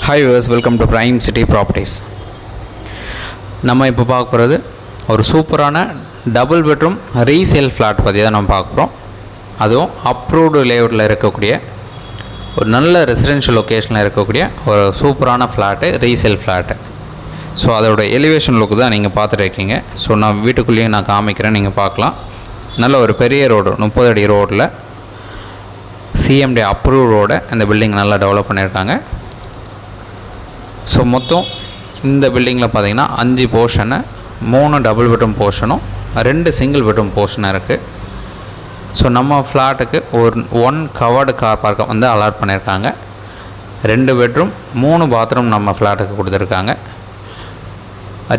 Hi viewers, welcome to Prime City Properties. நம்ம இப்போ பார்க்க போகிறது ஒரு சூப்பரான டபுள் பெட்ரூம் ரீசேல் ஃப்ளாட் பற்றி தான் நம்ம பார்க்க போகிறோம். அதுவும் அப்ரூவ்டு லேஅவுட்டில் இருக்கக்கூடிய ஒரு நல்ல ரெசிடென்ஷியல் லொக்கேஷனில் இருக்கக்கூடிய ஒரு சூப்பரான ஃப்ளாட்டு, ரீசேல் ஃப்ளாட்டு. ஸோ அதோட எலிவேஷன் லுக்கு தான் நீங்கள் பார்த்துட்டு இருக்கீங்க. ஸோ நான் வீட்டுக்குள்ளேயும் நான் காமிக்கிறேன், நீங்கள் பார்க்கலாம். நல்ல ஒரு பெரிய ரோடு, 30 அடி ரோடில் சிஎம்டி அப்ரூவ் ரோடை அந்த பில்டிங் நல்லா டெவலப் பண்ணியிருக்காங்க. ஸோ மொத்தம் இந்த பில்டிங்கில் பார்த்தீங்கன்னா 5 போர்ஷனு, 3 டபுள் பெட்ரூம் போர்ஷனும் 2 சிங்கிள் பெட்ரூம் போர்ஷனும் இருக்குது. ஸோ நம்ம ஃப்ளாட்டுக்கு ஒரு 1 கவர்டு கார் பார்க்கை வந்து அலாட் பண்ணியிருக்காங்க. 2 பெட்ரூம் 3 பாத்ரூம் நம்ம ஃப்ளாட்டுக்கு கொடுத்துருக்காங்க.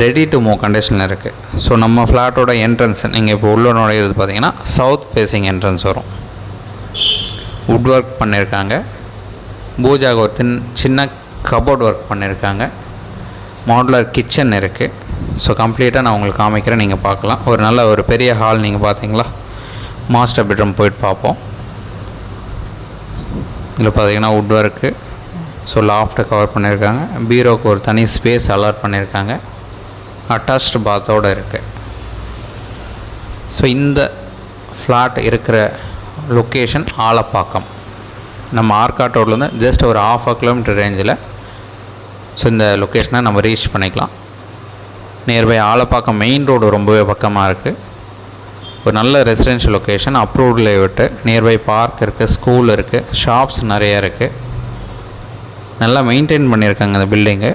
ரெடி டு மூவ் கண்டிஷனில் இருக்குது. ஸோ நம்ம ஃப்ளாட்டோட என்ட்ரன்ஸ் நீங்கள் இப்போ உள்ள நுழையிறது பார்த்தீங்கன்னா சவுத் ஃபேஸிங் என்ட்ரன்ஸ் வரும். வுட் ஒர்க் பண்ணியிருக்காங்க. பூஜாவுக்கு ஒரு சின்ன கபோர்ட் ஒர்க் பண்ணியிருக்காங்க. மாடுலர் கிச்சன் இருக்குது. ஸோ கம்ப்ளீட்டாக நான் உங்களுக்கு காமிக்கிறேன், நீங்கள் பார்க்கலாம். ஒரு நல்ல ஒரு பெரிய ஹால் நீங்கள் பார்த்தீங்களா. மாஸ்டர் பெட்ரூம் போயிட்டு பார்ப்போம். இதில் பார்த்தீங்கன்னா வுட் ஒர்க்கு. ஸோ லாஃப்ட்டை கவர் பண்ணியிருக்காங்க. பீரோவுக்கு ஒரு தனி ஸ்பேஸ் அலாட் பண்ணியிருக்காங்க. அட்டாச்டு பாத்தோடு இருக்குது. ஸோ இந்த ஃப்ளாட் இருக்கிற லொக்கேஷன் ஆலப்பாக்கம். நம்ம ஆர்காட் ரோட்லேருந்து ஜஸ்ட் ஒரு 1/2 கிலோமீட்டர் ரேஞ்சில். ஸோ இந்த லொக்கேஷனை நம்ம ரீச் பண்ணிக்கலாம். நியர்பை ஆலப்பாக்கம் மெயின் ரோடு ரொம்பவே பக்கமாக இருக்குது. ஒரு நல்ல residential location, approved layout. Nearby park இருக்குது, ஸ்கூல் இருக்குது, ஷாப்ஸ் நிறையா இருக்குது. நல்லா மெயின்டைன் பண்ணியிருக்காங்க இந்த பில்டிங்கு.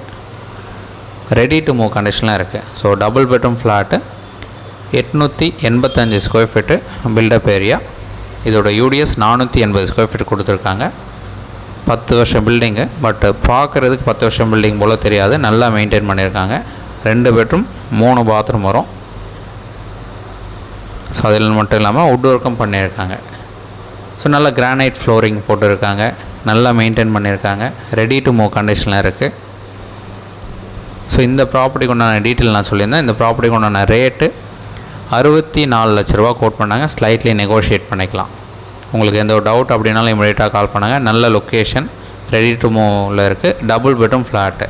ரெடி டு மூவ் கண்டிஷனில் இருக்குது. So double bedroom flat, 885 square feet build up area. இதோட யூடிஎஸ் 480 ஸ்கொயர் ஃபீட் கொடுத்துருக்காங்க. 10 வருஷம் பில்டிங்கு. பட் பார்க்குறதுக்கு 10 வருஷம் பில்டிங் போல் தெரியாது. நல்லா மெயின்டைன் பண்ணியிருக்காங்க. 2 பெட்ரூம் 3 பாத்ரூம் வரும். ஸோ அதில் மட்டும் இல்லாமல் வுட் ஒர்க்கும் பண்ணியிருக்காங்க. ஸோ நல்ல கிரானைட் ஃப்ளோரிங் போட்டிருக்காங்க. நல்லா மெயின்டைன் பண்ணியிருக்காங்க. ரெடி டு மூவ் கண்டிஷனில் இருக்குது. ஸோ இந்த ப்ராப்பர்ட்டிக்கு உண்டான டீட்டெயில் நான் சொல்லியிருந்தேன். இந்த ப்ராப்பர்ட்டிக்கு உண்டான ரேட்டு 64 லட்ச ரூபா கோட் பண்ணாங்க. ஸ்லைட்லி நெகோஷியேட் பண்ணிக்கலாம். உங்களுக்கு எந்த ஒரு டவுட் அப்படின்னாலும் இமீடியட்டாக கால் பண்ணாங்க. நல்ல லொக்கேஷன், ரெடி டு மூவில் இருக்குது. Double bedroom flat.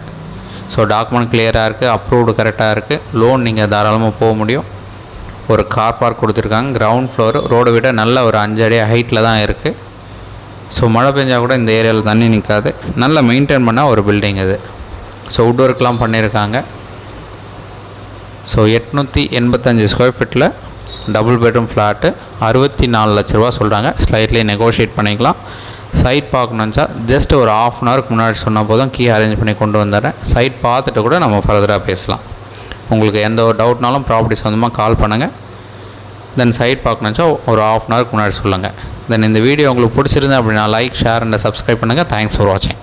So document கிளியராக இருக்குது, அப்ரூவ்டு கரெக்டாக இருக்குது. லோன் நீங்கள் தாராளமாக போக முடியும். ஒரு கார் பார்க் கொடுத்துருக்காங்க. கிரவுண்ட் ஃப்ளோர் ரோடை விட நல்ல ஒரு 5 அடி ஹைட்டில் தான் இருக்குது. ஸோ மழை பெஞ்சால் கூட இந்த ஏரியாவில் தண்ணி நிற்காது. நல்லா மெயின்டைன் பண்ண ஒரு பில்டிங் இது. ஸோ வுட் ஒர்க்லாம் பண்ணியிருக்காங்க. ஸோ 885 ஸ்கொயர் ஃபீட்டில் டபுள் பெட்ரூம் ஃப்ளாட்டு, 64 லட்ச ரூபா சொல்கிறாங்க. ஸ்லைட்லி நெகோஷியேட் பண்ணிக்கலாம். சைட் பார்க்கணுச்சா ஜஸ்ட் ஒரு 1/2 ஹவருக்கு முன்னாடி சொன்னால் போதும், கீ அரேஞ்ச் பண்ணி கொண்டு வந்துடுறேன். சைட் பார்த்துட்டு கூட நம்ம ஃபர்தராக பேசலாம். உங்களுக்கு எந்த ஒரு டவுட்னாலும் ப்ராப்பர்ட்டி சொந்தமாக கால் பண்ணுங்கள். தென் சைட் பார்க்கணுச்சா ஒரு 1/2 ஹவருக்கு முன்னாடி சொல்லுங்கள். தென் இந்த வீடியோ உங்களுக்கு பிடிச்சிருந்தேன் அப்படின்னா லைக், ஷேர் அண்ட் சப்ஸ்கிரைப் பண்ணுங்கள். தேங்க்ஸ் ஃபார் வாட்சிங்.